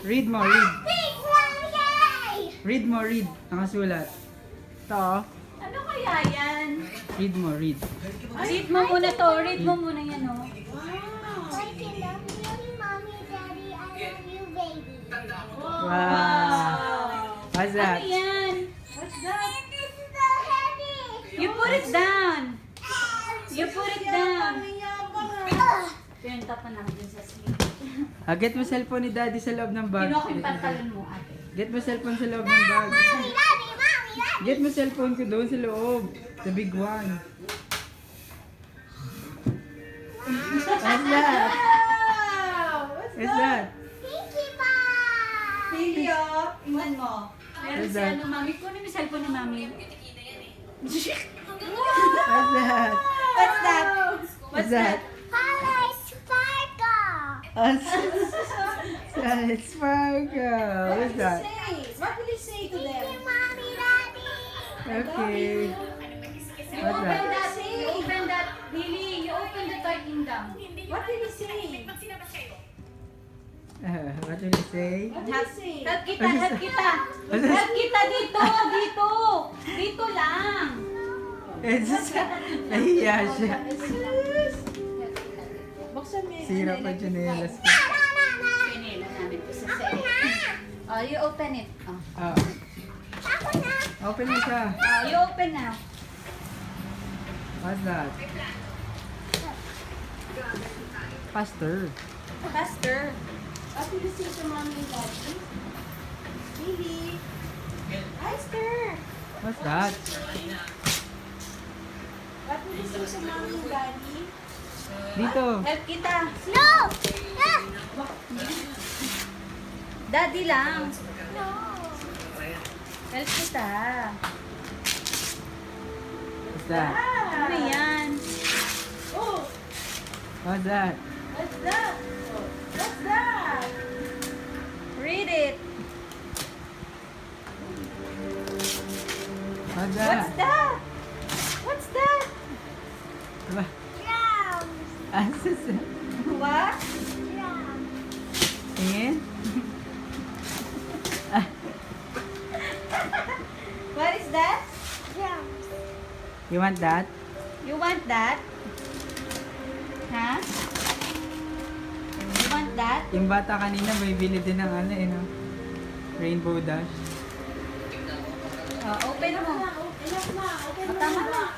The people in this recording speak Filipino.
Read mo, read. Read mo, read. Nakasulat. Ito, oh. Ano kaya yan? Read mo, read. Read mo muna to. Read mo muna yan, oh. Wow. What's that? Ano yan? What's that? You put it down. You put it down. Pinunta pa namin sa sleep. Get mo cellphone ni daddy sa loob ng bag. Kinuha ko yung pantalon mo, ate. Get mo cellphone sa loob ng bag. Get mo cellphone ko doon sa loob. The big one. What's that? What's that? Filio, iwan mo. Meron What's si that? ano, mami. Kunin mo yung cellphone ni mami. What's that? What's that? What's that? It's sparkle. What's that? What will you say to them? Okay. You What's open that? that, you open that, Lily, you open the toy kingdom. What did he say? What did you say? Help kita, help kita. Help kita dito, dito. Dito lang. It's nahiya siya. Buksan mo yung Sira pa chinelas ko. pinila namin po sa sa'yo. Oh, you open it. Oh. Oh. Open mo siya. Oh, you open now. What's that? Faster. Faster. What did you say to mommy and daddy? Lily. Faster. What's that? What did you say to mommy and daddy? Dito. Help kita. Daddy lang. Help kita. What's that? Ano yan? What's that? What's that? What's that? Read it. What's What's that? that? What's that? Diba? Asus. What? Tingin? What is that? You want that? You want that? Huh? You want that? Yung bata kanina may bili din ng ano eh, no? Rainbow Dash. Open mo. Tama na.